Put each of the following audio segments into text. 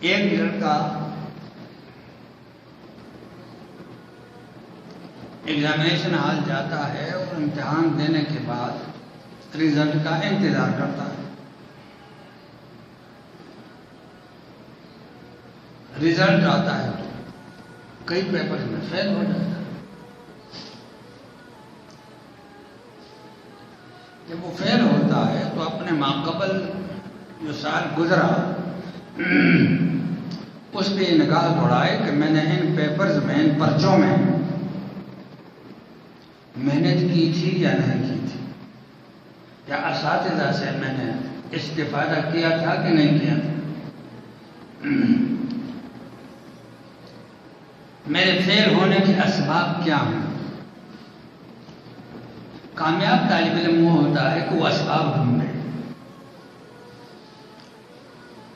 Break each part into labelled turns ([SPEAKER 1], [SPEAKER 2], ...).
[SPEAKER 1] ایک لڑکا examination hall جاتا ہے اور امتحان دینے کے بعد رزلٹ کا انتظار کرتا ہے. رزلٹ آتا ہے تو کئی پیپر میں فیل ہو جاتا ہے. جب وہ فیل ہوتا ہے تو اپنے ماقبل جو سال گزرا اس پہ نگاہ دوڑائے کہ میں نے ان پیپرز میں، ان پرچوں میں محنت کی تھی یا نہیں کی تھی، یا اساتذہ سے میں نے استفادہ کیا تھا کہ نہیں کیا تھا، میرے فیل ہونے کے اسباب کیا ہیں. کامیاب طالب علم وہ ہوتا ہے کہ وہ اسباب ڈھونڈے،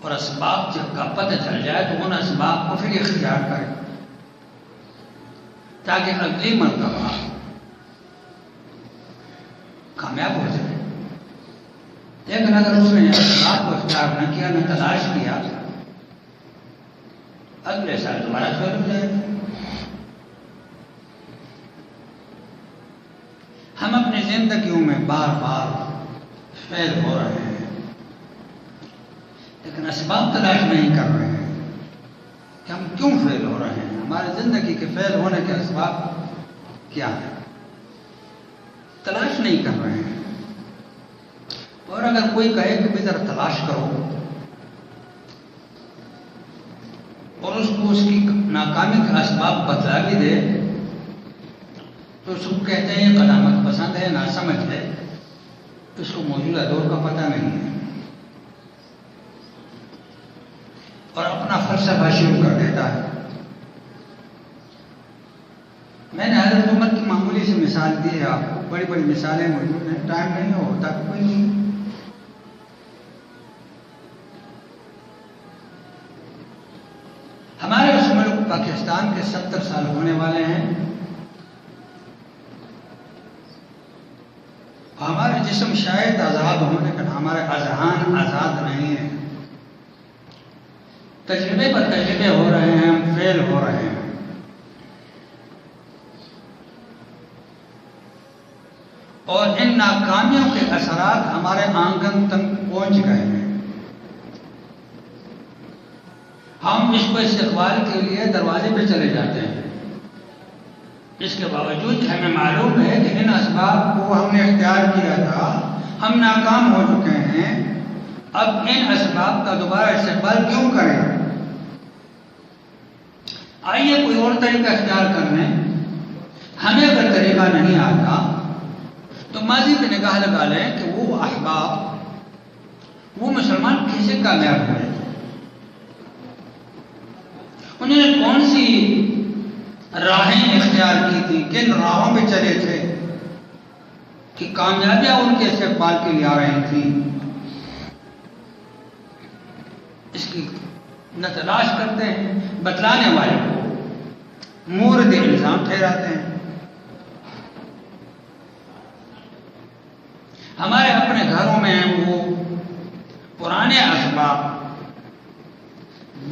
[SPEAKER 1] اور اسباب جب کا پتہ چل جائے تو ان اسباب کو پھر اختیار کرے تاکہ اگلی مرتبہ کامیاب ہو جائے. لیکن اگر اس نے اسباب کو اختیار نہ کیا، نہ تلاش کیا، اگلے سال دوبارہ فیل ہو جائے. ہم اپنی زندگیوں میں بار بار فیل ہو رہے ہیں، لیکن اسباب تلاش نہیں کر رہے ہیں کہ ہم کیوں فیل ہو رہے ہیں، ہماری زندگی کے فیل ہونے کے اسباب کیا ہیں، تلاش نہیں کر رہے ہیں. اور اگر کوئی کہے کہ بھی ذرا تلاش کرو اور اس کو اس کی ناکامی کے اسباب بتلا بھی دے تو اس کو کہتے ہیں یہ قدامت پسند ہے، ناسمجھ ہے، اس کو موجودہ دور کا پتہ نہیں ہے، اور اپنا فلسفہ شروع کر دیتا ہے. میں نے حضرت عمر کی معمولی سی مثال دی ہے، آپ کو بڑی بڑی مثالیں موجود ہیں، ٹائم نہیں ہوتا کوئی نہیں. ہمارے اس ملک پاکستان کے 70 سال ہونے والے ہیں. ہمارے جسم شاید آزاد ہوں لیکن ہمارے اذہان آزاد نہیں ہیں. تجربے پر تجربے ہو رہے ہیں، ہم فیل ہو رہے ہیں. اور ان ناکامیوں کے اثرات ہمارے آنگن تک پہنچ گئے ہیں. ہم اس کو استقبال کے لیے دروازے پہ چلے جاتے ہیں، اس کے باوجود ہمیں معلوم ہے کہ ان اسباب کو ہم نے اختیار کیا تھا، ہم ناکام ہو چکے ہیں. اب ان اسباب کا دوبارہ استقبال کیوں کریں؟ آئیے کوئی اور طریقہ اختیار کر لیں. ہمیں اگر طریقہ نہیں آتا تو ماضی پہ نگاہ لگا لیں کہ وہ احباب، وہ مسلمان کیسے کامیاب ہوئے، انہوں نے کون سی راہیں اختیار کی تھی، کن راہوں پہ چلے تھے کہ کامیابیاں ان کے استقبال کے لیے آ رہی تھیں. اس کی نہ تلاش کرتے ہیں، بتلانے والے کو مورد الزام ٹھہراتے ہیں. ہمارے اپنے گھروں میں وہ پرانے اسباب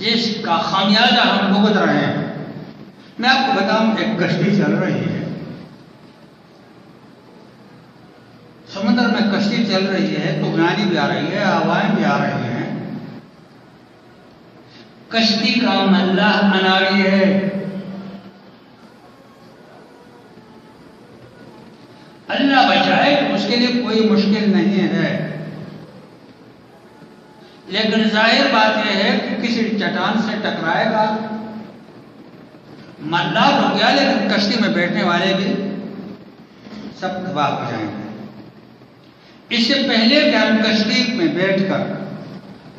[SPEAKER 1] جس کا خمیازہ ہم بھگت رہے ہیں. میں آپ کو بتاؤں، ایک کشتی چل رہی ہے، سمندر میں کشتی چل رہی ہے، طوفانی بھی آ رہی ہے، ہوائیں بھی آ رہی ہیں. کشتی کا ملاح اناڑی ہے، اللہ بچائے کہ اس کے لیے کوئی مشکل نہیں ہے. لیکن ظاہر بات یہ ہے کہ کسی چٹان سے ٹکرائے گا، مالدار ہو گیا، لیکن کشتی میں بیٹھنے والے بھی سب تباہ ہو جائیں گے. اس سے پہلے کہ ہم کشتی میں بیٹھ کر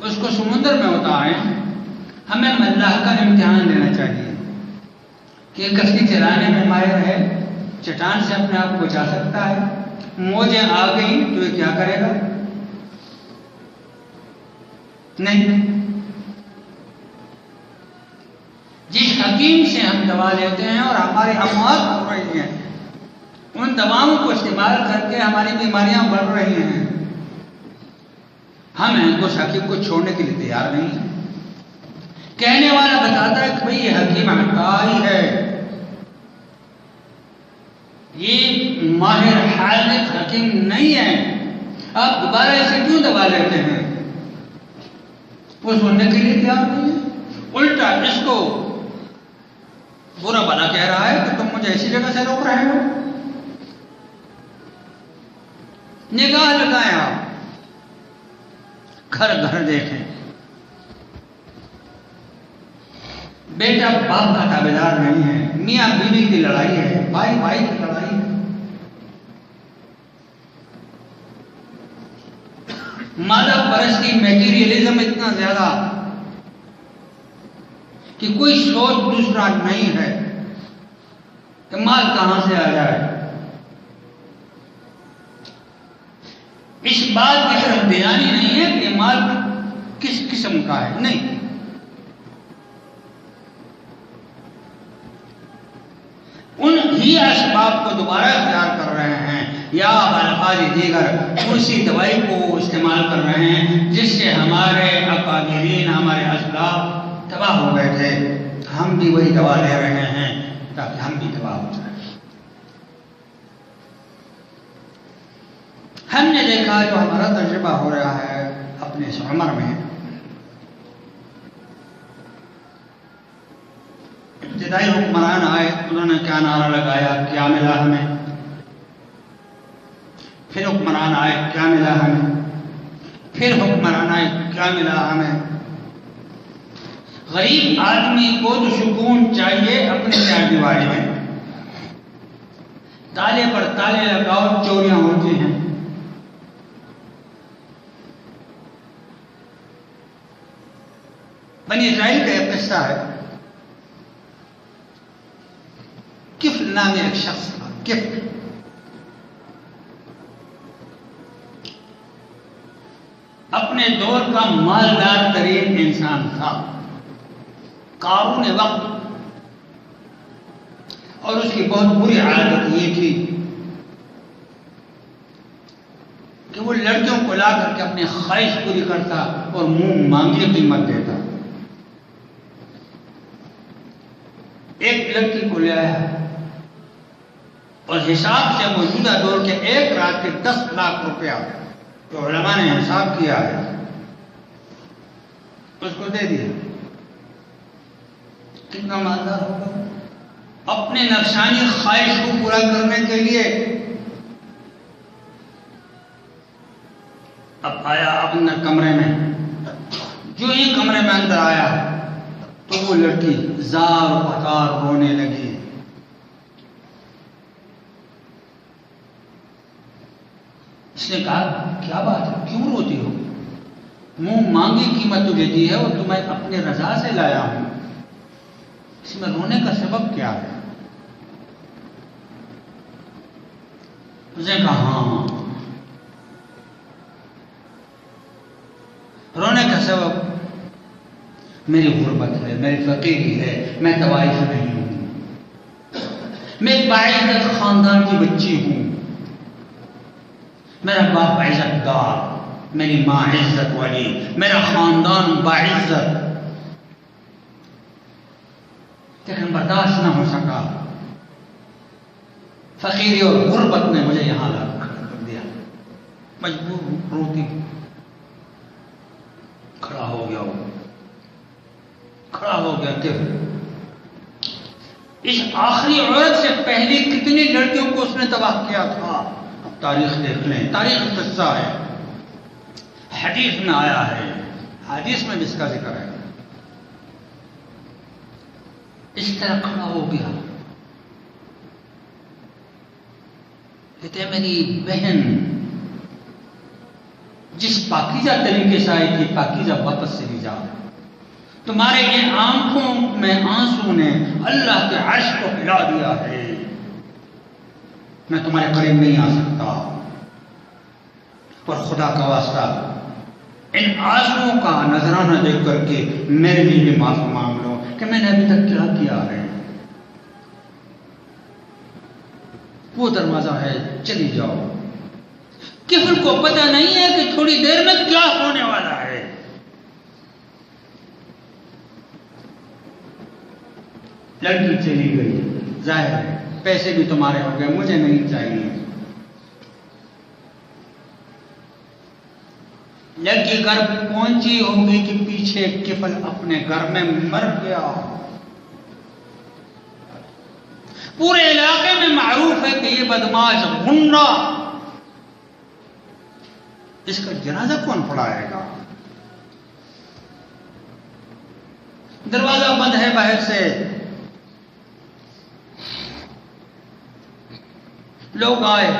[SPEAKER 1] اس کو سمندر میں اتاریں، ہمیں ملاح کا امتحان لینا چاہیے کہ کشتی چلانے میں ماہر ہے، چٹان سے اپنے آپ کو بچا سکتا ہے، موجیں آ گئیں تو یہ کیا کرے گا؟ نہیں. جس حکیم سے ہم دوا لیتے ہیں اور ہماری اموات ہو رہی ہیں، ان دواؤں کو استعمال کر کے ہماری بیماریاں بڑھ رہی ہیں، ہم اس حکیم کو چھوڑنے کے لیے تیار نہیں ہیں. کہنے والا بتاتا ہے کہ بھئی یہ حکیم عطائی ہے، یہ ماہر حاذق حکیم نہیں ہے، آپ دوبارہ اسے کیوں دبا لیتے ہیں؟ وہ سننے کے لیے تیار نہیں ہے، الٹا اس کو برا بھلا کہہ رہا ہے کہ تم مجھے ایسی جگہ سے روک رہے ہو۔ نگاہ لگائیں، آپ گھر گھر دیکھیں، بیٹا باپ کا تابعدار نہیں ہے، میاں بیوی کی لڑائی ہے، بھائی بھائی کی لڑائی ہے، مادہ پرستی میٹیریلزم اتنا زیادہ کہ کوئی سوچ دوسرا نہیں ہے کہ مال کہاں سے آ جائے۔ اس بات کی طرف دھیان ہی نہیں ہے کہ مال کس قسم کا ہے، نہیں، ان ہی اسباب کو دوبارہ اختیار کر رہے ہیں یا الفاظ دیگر اسی دوائی کو استعمال کر رہے ہیں جس سے ہمارے اکابرین، ہمارے اسلاف تباہ ہو گئے تھے، ہم بھی وہی دوا لے رہے ہیں تاکہ ہم بھی تباہ ہو جائیں۔ ہم نے دیکھا جو ہمارا تجربہ ہو رہا ہے اپنے اس عمر میں، ابتدائی حکمران آئے، انہوں نے کیا نعرہ لگایا، کیا ملا ہمیں، پھر حکمران آئے، کیا ملا ہمیں، پھر حکمران آئے، کیا ملا ہمیں۔ غریب آدمی کو تو سکون چاہیے اپنی چار دیواری میں، تالے پر تالے لگاؤ، چوریاں ہوتی ہیں۔ بنی اسرائیل کا ایک قصہ ہے، کفل نام ایک شخص تھا، کفل، اپنے دور کا مالدار ترین انسان تھا، قارون وقت، اور اس کی بہت بری عادت یہ تھی کہ وہ لڑکیوں کو لا کر کے اپنی خواہش پوری کرتا اور منہ مانگی قیمت دیتا۔ ایک لڑکی کو لے آیا اور حساب سے موجودہ دور کے ایک رات کے 10 لاکھ روپیہ جو علماء نے حساب کیا ہے اس کو دے دیا۔ کتنا مالدار ہوگا؟ اپنے نفسانی خواہش کو پورا کرنے کے لیے اب آیا اپنے کمرے میں، جو ہی کمرے میں اندر آیا تو وہ لڑکی زار پکار رونے لگی۔ اس نے کہا کیا بات ہے، کیوں روتی ہو؟ منہ مانگی قیمت تجھے دی ہے اور تمہیں اپنے رضا سے لایا ہوں، اس میں رونے کا سبب کیا ہے؟ اس نے کہا ہاں، رونے کا سبب میری غربت ہے، میری فقیری ہے، میں طوائف نہیں ہوں، میں باعزت خاندان کی بچی ہوں، میرا باپ عزت دار، میری ماں عزت والی، میرا خاندان باعزت، لیکن برداشت نہ ہو سکا، فقیری اور غربت نے مجھے یہاں لا کر دیا، مجبور روتی کھڑا ہو گیا، کھڑا ہو گیا کہ اس آخری عورت سے پہلے کتنی لڑکیوں کو اس نے تباہ کیا تھا۔ اب تاریخ دیکھ لیں، تاریخ قصہ ہے، حدیث میں آیا ہے، حدیث میں جس کا ذکر ہے، اس طرح کھڑا ہو گیا۔ کہتے میری بہن جس پاکیزہ طریقے سے آئی تھی پاکیزہ واپس سے جا، تمہارے ان آنکھوں میں آنسو نے اللہ کے عرش کو ہلا دیا ہے، میں تمہارے قریب نہیں آ سکتا، اور خدا کا واسطہ ان آنسوؤں کا نذرانہ دیکھ کر کے میرے لیے بھی معافی مانگ لو کہ میں نے ابھی تک کیا کیا ہے۔ وہ دروازہ ہے، چلی جاؤ۔ کفل کو پتہ نہیں ہے کہ تھوڑی دیر میں کیا ہونے والا ہے۔ لڑکی چلی گئی، ظاہر ہے پیسے بھی تمہارے ہو گئے، مجھے نہیں چاہیے۔ لڑکی گھر پہنچی ہوگی کہ پیچھے کفل اپنے گھر میں مر گیا۔ پورے علاقے میں معروف ہے کہ یہ بدماش غنڈا، اس کا جنازہ کون پڑھائے گا؟ دروازہ بند ہے باہر سے، لوگ آئے،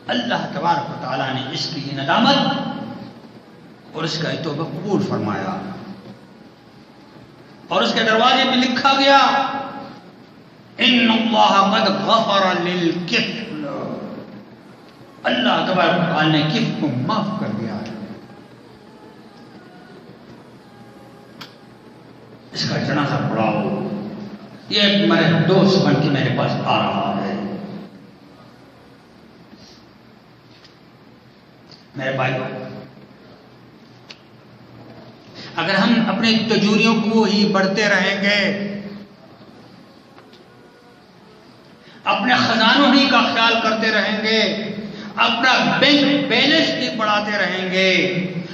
[SPEAKER 1] اللہ تبارک و تعالیٰ نے اس کی ندامت اور اس کا توبہ قبول فرمایا، اور اس کے دروازے میں لکھا گیا ان اللہ قد غفر للکفل، اللہ تبارک و تعالیٰ نے کفل کو معاف کر دیا ہے۔ اس کا جنازہ پڑھاؤ، یہ ایک میرے دوست بن کے میرے پاس آ رہا ہے۔ میرے بھائیو، اگر ہم اپنے تجوریوں کو ہی بڑھتے رہیں گے، اپنے خزانوں ہی کا خیال کرتے رہیں گے، اپنا بینک بیلنس بھی بڑھاتے رہیں گے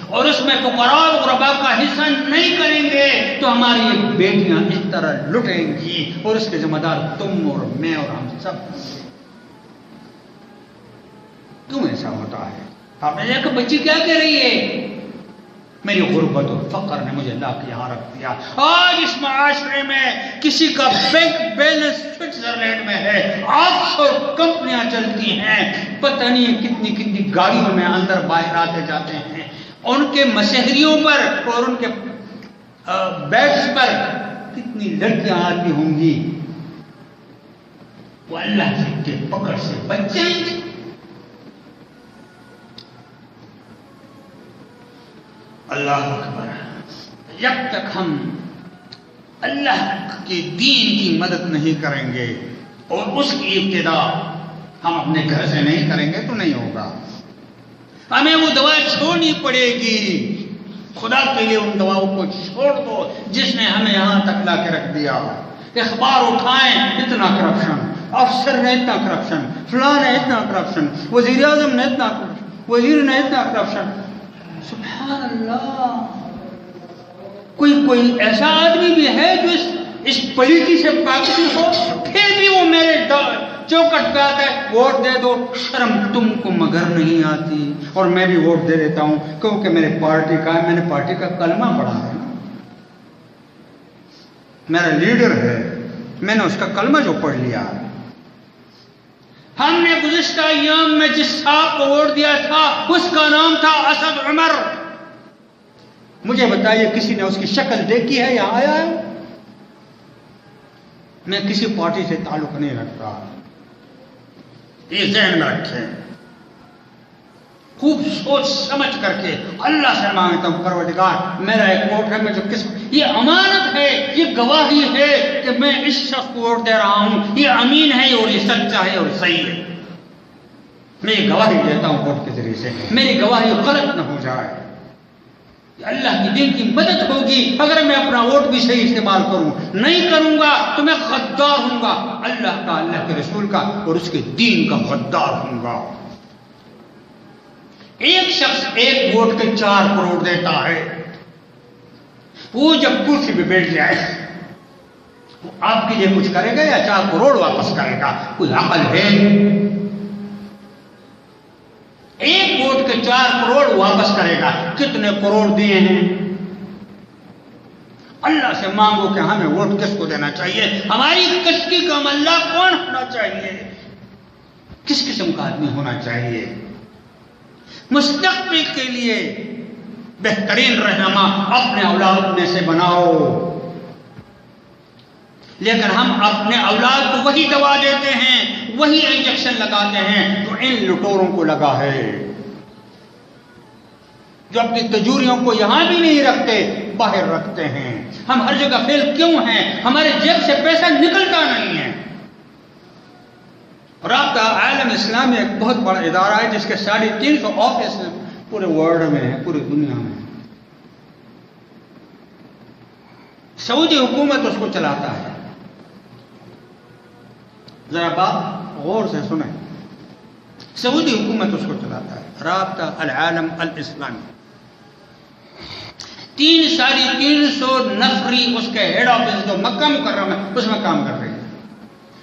[SPEAKER 1] اور اس میں فقراء اور غرباء کا حصہ نہیں کریں گے، تو ہماری یہ بیٹیاں اس طرح لٹیں گی اور اس کے ذمہ دار تم اور میں اور ہم سب۔ کیوں ایسا ہوتا ہے؟ آپ نے دیکھا بچی کیا کہہ رہی ہے؟ میری غربت اور فقر نے مجھے لا کے یہاں رکھ دیا۔ آج اس معاشرے میں کسی کا بینک بیلنس سوئٹزرلینڈ میں ہے، آف شور کمپنیاں چلتی ہیں، پتہ نہیں کتنی کتنی گاڑیوں میں اندر باہر آتے جاتے ہیں، ان کے مشہریوں پر اور ان کے بیڈس پر کتنی لڑکیاں آتی ہوں گی، وہ اللہ کے پکڑ سے بچ جائیں گے۔ اللہ اکبر، جب تک ہم اللہ کے دین کی مدد نہیں کریں گے اور اس کی ابتدا ہم اپنے گھر سے نہیں کریں گے تو نہیں ہوگا۔ ہمیں وہ دوا چھوڑنی پڑے گی۔ خدا کے لیے ان دواؤں کو چھوڑ دو جس نے ہمیں یہاں تک لا کے رکھ دیا۔ اخبار اٹھائیں، اتنا کرپشن، افسر نے اتنا کرپشن، فلاں نے اتنا کرپشن، وزیر اعظم نے اتنا کرپشن، وزیر نے اتنا کرپشن۔ سبحان اللہ، کوئی ایسا آدمی بھی ہے جو اس پلیتی سے پاکی ہو، پھر بھی وہ میرے چوکٹ پہ آتا ہے ووٹ دے دو، شرم تم کو مگر نہیں آتی؟ اور میں بھی ووٹ دے دیتا ہوں کیونکہ میرے پارٹی کا ہے، میں نے پارٹی کا کلمہ پڑھا ہے، میرا لیڈر ہے، میں نے اس کا کلمہ جو پڑھ لیا۔ ہم نے گزشتہ ایام میں جس صاحب کو ووٹ دیا تھا اس کا نام تھا اسد عمر۔ مجھے بتائیے کسی نے اس کی شکل دیکھی ہے یا آیا ہے؟ میں کسی پارٹی سے تعلق نہیں رکھتا، یہ ذہن میں رکھیں، خوب سوچ سمجھ کر کے اللہ سے مانگتا ہوں پروردگار میرا ایک ووٹ ہے، مجھے یہ امانت ہے، یہ گواہی ہے کہ میں اس شخص کو ووٹ دے رہا ہوں، یہ امین ہے اور یہ سچا ہے اور صحیح ہے۔ میں یہ گواہی دیتا ہوں ووٹ کے ذریعے سے، میری گواہی غلط نہ ہو جائے، اللہ کی دین کی مدد ہوگی اگر میں اپنا ووٹ بھی صحیح استعمال کروں، نہیں کروں گا تو میں غدار ہوں گا، اللہ کا، اللہ کے رسول کا اور اس کے دین کا غدار ہوں گا۔ ایک شخص ایک ووٹ کے 4 کروڑ دیتا ہے، وہ جب کرسی پہ بیٹھ جائے وہ آپ کے لیے کچھ کرے گا یا 4 کروڑ واپس کرے گا؟ کوئی عقل ہے؟ ایک ووٹ کے 4 کروڑ واپس کرے گا، کتنے کروڑ دیے ہیں؟ اللہ سے مانگو کہ ہمیں ووٹ کس کو دینا چاہیے، ہماری کشتی کا ملا کون ہونا چاہیے، کس قسم کا آدمی ہونا چاہیے، مستقبل کے لیے بہترین رہنما اپنے اولاد میں سے بناؤ۔ لیکن ہم اپنے اولاد کو وہی دوا دیتے ہیں، وہی انجیکشن لگاتے ہیں جو ان لٹوروں کو لگا ہے، جو اپنی تجوریوں کو یہاں بھی نہیں رکھتے، باہر رکھتے ہیں۔ ہم ہر جگہ فیل کیوں ہیں؟ ہمارے جیب سے پیسہ نکلتا نہیں ہے۔ رابطہ عالم اسلامی ایک بہت بڑا ادارہ ہے جس کے 350 آفس پورے ورلڈ میں ہیں، پوری دنیا میں۔ سعودی حکومت اس کو چلاتا ہے، ذرا بات غور سے سنیں. سعودی حکومت اس کو چلاتا ہے، رابطہ العالم الاسلامی. 300 نفری اس کے ہیڈ آفس جو مکہ مکرمہ ہے اس میں کام کر رہے ہیں،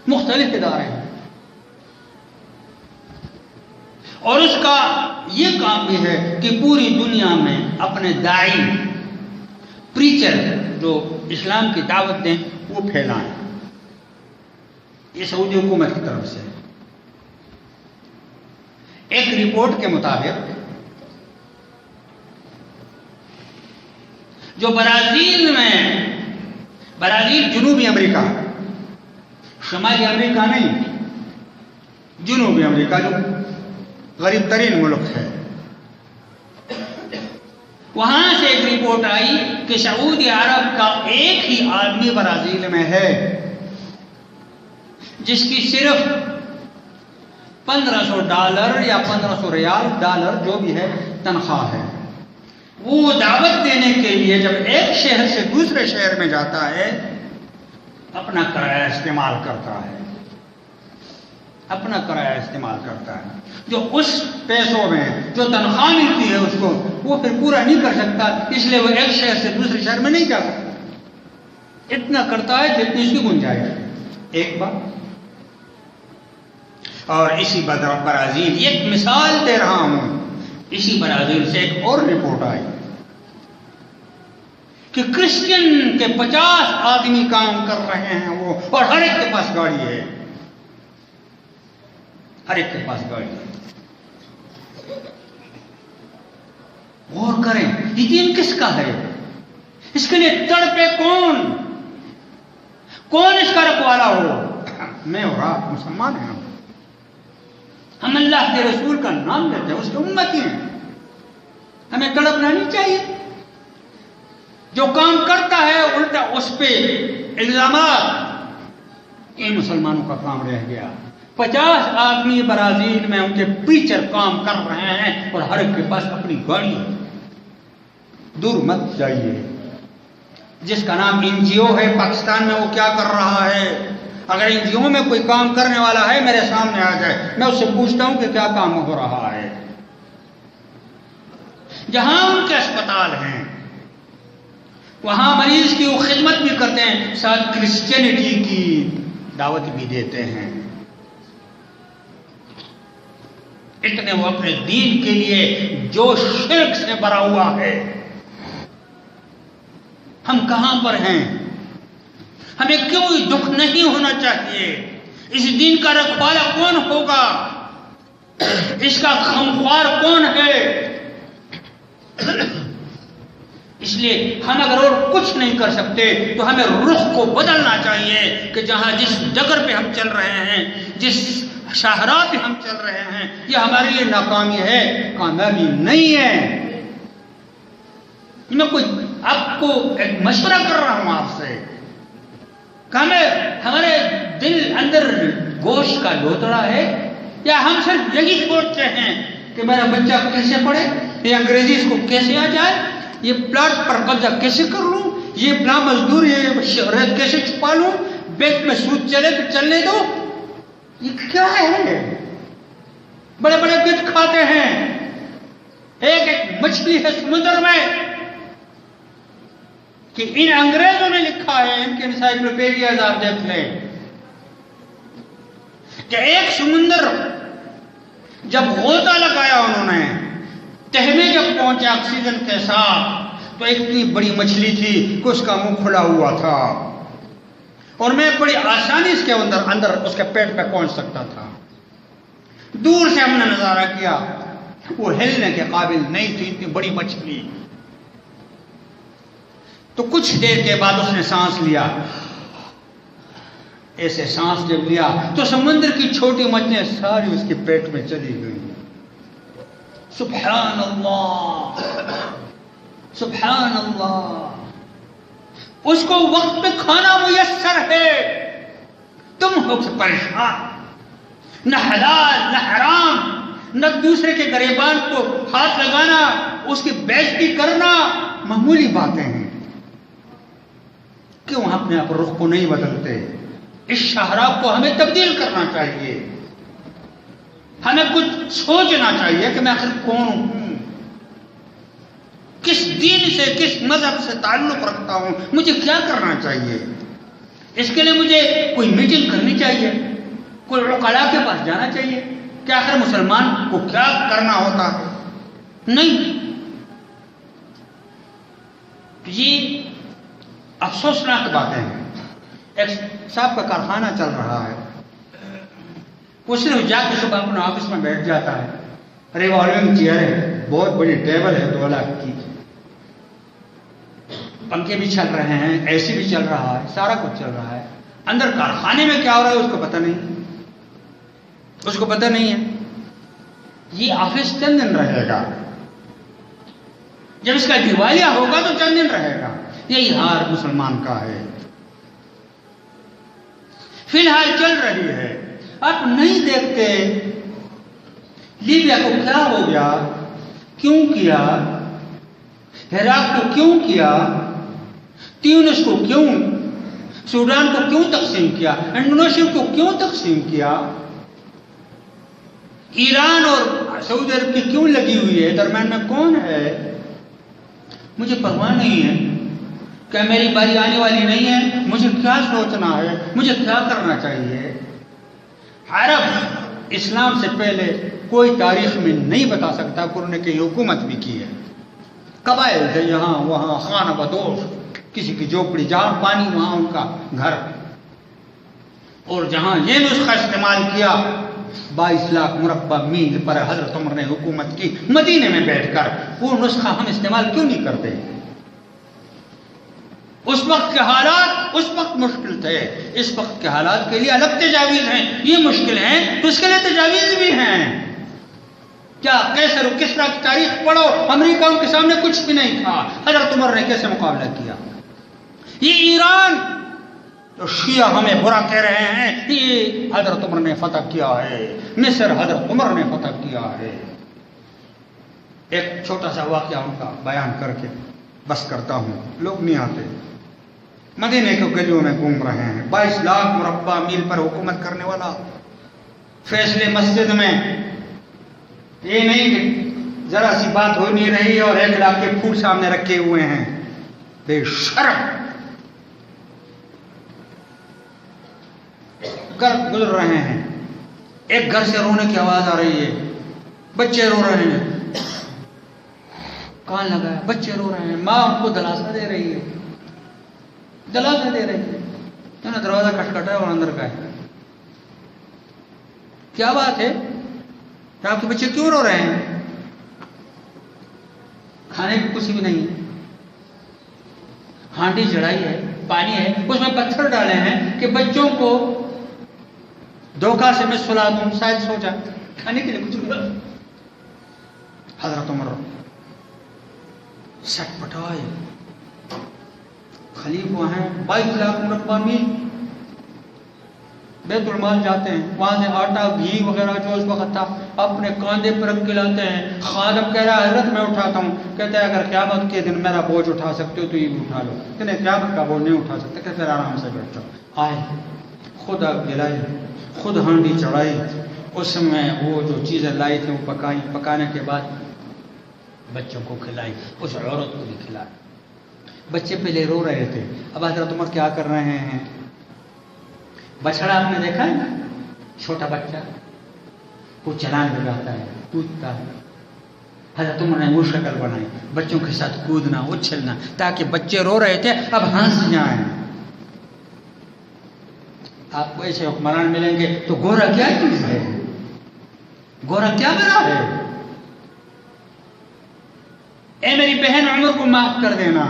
[SPEAKER 1] مختلف ادارے ہیں. اور اس کا یہ کام بھی ہے کہ پوری دنیا میں اپنے داعی پریچر جو اسلام کی دعوت دیں وہ پھیلائیں. یہ سعودی حکومت کی طرف سے. ایک رپورٹ کے مطابق جو برازیل جنوبی امریکہ، شمالی امریکہ نہیں، جنوبی امریکہ جو غریب ترین ملک ہے، وہاں سے ایک رپورٹ آئی کہ سعودی عرب کا ایک ہی آدمی برازیل میں ہے جس کی صرف $1500 یا 1500 ریال ڈالر جو بھی ہے تنخواہ ہے. وہ دعوت دینے کے لیے جب ایک شہر سے دوسرے شہر میں جاتا ہے اپنا کرایہ استعمال کرتا ہے، اپنا کرایہ استعمال کرتا ہے. جو اس پیسوں میں جو تنخواہ ملتی ہے اس کو وہ پھر پورا نہیں کر سکتا، اس لیے وہ ایک شہر سے دوسرے شہر میں نہیں جا سکتا. اتنا کرتا ہے جتنی اس کی گنجائش ہے. ایک بات. اور اسی برازیل، ایک مثال دے رہا ہوں، اسی برازیل سے ایک اور رپورٹ آئی کہ کرسچن کے 50 آدمی کام کر رہے ہیں وہ، اور ہر ایک کے پاس گاڑی ہے، ہر ایک کے پاس گاڑی ہے. غور کریں یہ دین کس کا ہے؟ اس کے لیے تڑپے کون اس کا رکھوالا ہو؟ میں اور آپ مسلمان ہیں، ہم اللہ کے رسول کا نام لیتے ہیں، اس کے امتی ہیں. ہمیں تڑپنا نہیں چاہیے. جو کام کرتا ہے الٹا اس پہ الزامات، ان مسلمانوں کا کام رہ گیا. 50 آدمی برازیل میں ان کے پریچر کام کر رہے ہیں اور ہر ایک کے پاس اپنی گاڑی ہے. دور مت جائیے. جس کا نام NGO ہے پاکستان میں وہ کیا کر رہا ہے؟ اگر NGO میں کوئی کام کرنے والا ہے میرے سامنے آ جائے، میں اس سے پوچھتا ہوں کہ کیا کام ہو رہا ہے. جہاں ان کے اسپتال ہیں وہاں مریض کی وہ خدمت بھی کرتے ہیں، ساتھ کرسچینٹی کی دعوت بھی دیتے ہیں. اتنے وہ اپنے دین کے لیے جو شرک سے بھرا ہوا ہے. ہم کہاں پر ہیں؟ ہمیں کیوں دکھ نہیں ہونا چاہیے؟ اس دین کا رکھوالا کون ہوگا؟ اس کا غمخوار کون ہے؟ اس لیے ہم اگر اور کچھ نہیں کر سکتے تو ہمیں رخ کو بدلنا چاہیے کہ جہاں جس ڈگر پہ ہم چل رہے ہیں، جس شاہراہ پہ ہم چل رہے ہیں، یہ ہمارے لیے ناکامی ہے، کامیابی نہیں ہے. میں کوئی آپ کو ایک مشورہ کر رہا ہوں آپ سے کہ ہمارے دل اندر گوشت کا لوتڑا ہے، یا ہم صرف یہی سوچتے ہیں کہ میرا بچہ کیسے پڑھے، یہ انگریزی اس کو کیسے آ جائے، یہ پلاٹ پر قبضہ کیسے کر لوں، یہ بلا مزدور یہ ریت کیسے چھپا لوں، بینک میں سود چلے تو چلنے دو. یہ کیا ہے؟ بڑے بڑے گٹ کھاتے ہیں. ایک مچھلی ہے سمندر میں کہ ان انگریزوں نے لکھا ہے، ان کے انسائکلوپیڈیاز آپ دیکھ لیں کہ ایک سمندر جب غوطہ لگایا انہوں نے، تہ میں جب پہنچے آکسیجن کے ساتھ تو ایک اتنی بڑی مچھلی تھی کہ اس کا منہ کھلا ہوا تھا اور میں بڑی آسانی اس کے اندر اس کے پیٹ پہ پہنچ سکتا تھا. دور سے ہم نے نظارہ کیا، وہ ہلنے کے قابل نہیں تھی، اتنی بڑی مچھلی. تو کچھ دیر کے بعد اس نے سانس لیا. ایسے سانس جب لیا تو سمندر کی چھوٹی مچھلیاں ساری اس کے پیٹ میں چلی گئی. سبحان اللہ، سبحان اللہ. اس کو وقت پہ کھانا میسر ہے، تم ہو پریشان. نہ حلال نہ حرام، نہ دوسرے کے گریبان کو ہاتھ لگانا، اس کی بےزتی کرنا معمولی باتیں ہیں. کیوں اپنے آپ رخ کو نہیں بدلتے؟ اس شاہراہ کو ہمیں تبدیل کرنا چاہیے. ہمیں کچھ سوچنا چاہیے کہ میں آخر کون ہوں، کس دین سے، کس مذہب سے تعلق رکھتا ہوں، مجھے کیا کرنا چاہیے. اس کے لیے مجھے کوئی میٹنگ کرنی چاہیے، کوئی عقلاء کے پاس جانا چاہیے کہ آخر مسلمان کو کیا کرنا ہوتا ہے. نہیں، یہ افسوسناک باتیں ہیں. ایک صاحب کا کارخانہ چل رہا ہے، وہ صرف جا کے صبح اپنے آفس میں بیٹھ جاتا ہے، ریوالونگ چیئر ہے، بہت بڑی ٹیبل ہے 2 لاکھ کی، پنکھے بھی چل رہے ہیں، اے سی بھی چل رہا ہے، سارا کچھ چل رہا ہے. اندر کارخانے میں کیا ہو رہا ہے اس کو پتہ نہیں، اس کو پتہ نہیں ہے. یہ آفس چند دن رہے گا، جب اس کا دیوالیہ ہوگا تو چند دن رہے گا. یہی حال مسلمان کا ہے، فی الحال چل رہی ہے. آپ نہیں دیکھتے لیبیا کو کیا ہو گیا، کیوں کیا، عراق کو کیوں کیا، تیونس کو کیوں، سوڈان کو کیوں تقسیم کیا، انڈونیشیا کو کیوں تقسیم کیا، ایران اور سعودی عرب کی کیوں لگی ہوئی ہے، درمیان میں کون ہے. مجھے پرواہ نہیں ہے، کیا میری باری آنے والی نہیں ہے، مجھے کیا سوچنا ہے، مجھے کیا کرنا چاہیے. عرب اسلام سے پہلے کوئی تاریخ میں نہیں بتا سکتا کہ انہوں نے کہ حکومت بھی کی ہے. قبائل تھے یہاں وہاں، خانہ بدوش، کسی کی جھوپڑی، جہاں پانی وہاں ان کا گھر. اور جہاں یہ نسخہ استعمال کیا، 22 لاکھ مربع میل پر حضرت عمر نے حکومت کی مدینے میں بیٹھ کر. وہ نسخہ ہم استعمال کیوں نہیں کرتے؟ اس وقت کے حالات اس وقت مشکل تھے، اس وقت کے حالات کے لیے الگ تجاویز ہیں. یہ مشکل ہیں تو اس کے لیے تجاویز بھی ہیں. کیا کیسر و کسریٰ کی تاریخ پڑھو، امریکہ ان کے سامنے کچھ بھی نہیں تھا. حضرت عمر نے کیسے مقابلہ کیا. یہ ایران تو شیعہ ہمیں برا کہہ رہے ہیں، یہ حضرت عمر نے فتح کیا ہے. مصر حضرت عمر نے فتح کیا ہے. ایک چھوٹا سا واقعہ ان کا بیان کر کے بس کرتا ہوں، لوگ نہیں آتے. مدینے کے گلیوں میں گھوم رہے ہیں، 22 لاکھ مربع میل پر حکومت کرنے والا. فیصلے مسجد میں، یہ نہیں کہ ذرا سی بات ہو نہیں رہی اور 1 لاکھ کے پھول سامنے رکھے ہوئے ہیں. بے شرم. گھر گزر رہے ہیں، ایک گھر سے رونے کی آواز آ رہی ہے، بچے رو رہے ہیں، کان لگا ہے، بچے رو رہے ہیں، ماں ان کو دلاسا دے رہی ہے، دلاسا دے رہی ہے. انہوں نے دروازہ کھٹکھٹایا اور اندر کا ہے. کیا بات ہے، آپ کے بچے کیوں رو رہے ہیں؟ کھانے کی کچھ بھی نہیں ہے، ہانڈی چڑھائی ہے، پانی ہے، اس میں پتھر ڈالے ہیں کہ بچوں کو دھوکہ سے میں سلا دوں، شاید سو جائے. کھانے کے لیے کچھ نہیں. حضرت عمر سٹ پٹائے، خلیفہ ہیں، 22 لاکھ مربع میل. بیت المال جاتے ہیں، وہاں سے آٹا گھی وغیرہ جو اس وقت تھا اپنے کاندھے پر رکھ کے لاتے ہیں. خادم کہہ رہا ہے حضرت میں اٹھاتا ہوں. کہتے ہیں اگر قیامت کے دن میرا بوجھ اٹھا سکتے ہو تو یہ بھی اٹھا لو. کہتے ہیں قیامت کا بوجھ نہیں اٹھا سکتے. کہتے ہیں آرام سے بیٹھ جاؤ. آئے، خود آگ جلائی، خود ہانڈی چڑھائی، اس میں وہ جو چیزیں لائی تھیں وہ پکائی، پکانے کے بعد بچوں کو کھلائی، اس عورت کو بھی کھلائی. بچے پہلے رو رہے تھے، اب حضرت عمر کیا کر رہے ہیں؟ بچڑا آپ نے دیکھا ہے نا، چھوٹا بچہ وہ چلان لگاتا ہے، کودتا ہے. حضرت عمر نے وہ شکل بنائی، بچوں کے ساتھ کودنا، اچھلنا، تاکہ بچے رو رہے تھے اب ہنس جائیں. آپ کو ایسے حکمران ملیں گے تو گورا کیا چیز ہے، گورا کیا بنا ہے. اے میری بہن عمر کو معاف کر دینا.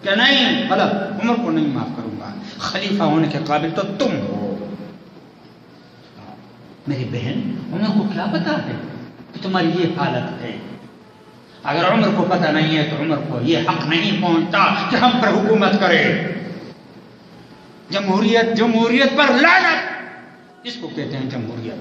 [SPEAKER 1] کہ نہیں، غلط، عمر کو نہیں معاف کروں گا، خلیفہ ہونے کے قابل تو تم ہو. میری بہن عمر کو کیا پتا ہے کہ تمہاری یہ حالت ہے. اگر عمر کو پتا نہیں ہے تو عمر کو یہ حق نہیں پہنچتا کہ ہم پر حکومت کرے. جمہوریت، جمہوریت پر لعنت، اس کو کہتے ہیں جمہوریت.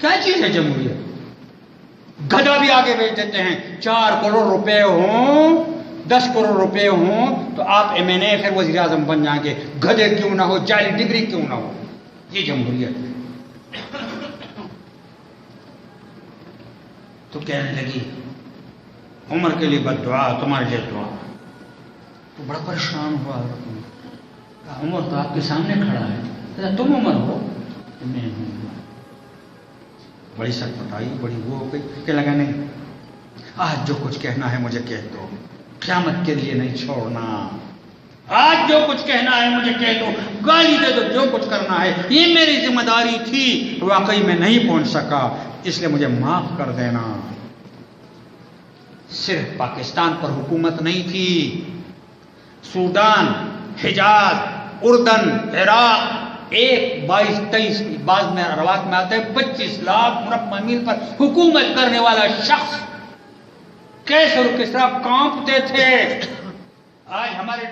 [SPEAKER 1] کیا چیز ہے جمہوریت؟ گدھا بھی آگے بیچ دیتے ہیں. 4 کروڑ روپے ہوں 10 کروڑ روپے ہوں تو آپ MNA پھر وزیر اعظم بن جائیں گے، گدھے کیوں نہ ہو، جعلی ڈگری کیوں نہ ہو. یہ جمہوریت ہے. تو کہنے لگی عمر کے لیے بد دعا، تمہارے لیے دعا. تو بڑا پریشان ہوا. عمر تو آپ کے سامنے کھڑا ہے، تم عمر ہو؟ میں ہوں. بڑی سرپٹائی، بڑی وہ ہو گئی کہ لگا نہیں، آج جو کچھ کہنا ہے مجھے کہہ دو، قیامت کے لیے نہیں چھوڑنا. آج جو کچھ کہنا ہے مجھے کہہ دو، گالی دے دو، جو کچھ کرنا ہے. یہ میری ذمہ داری تھی، واقعی میں نہیں پہنچ سکا، اس لیے مجھے معاف کر دینا. صرف پاکستان پر حکومت نہیں تھی، سوڈان، حجاز، اردن، عراق، 22-23 بعض میں روایت میں آتا ہے 25 لاکھ مربع میل پر حکومت کرنے والا شخص کیسر و کسریٰ کانپتے تھے. آج ہمارے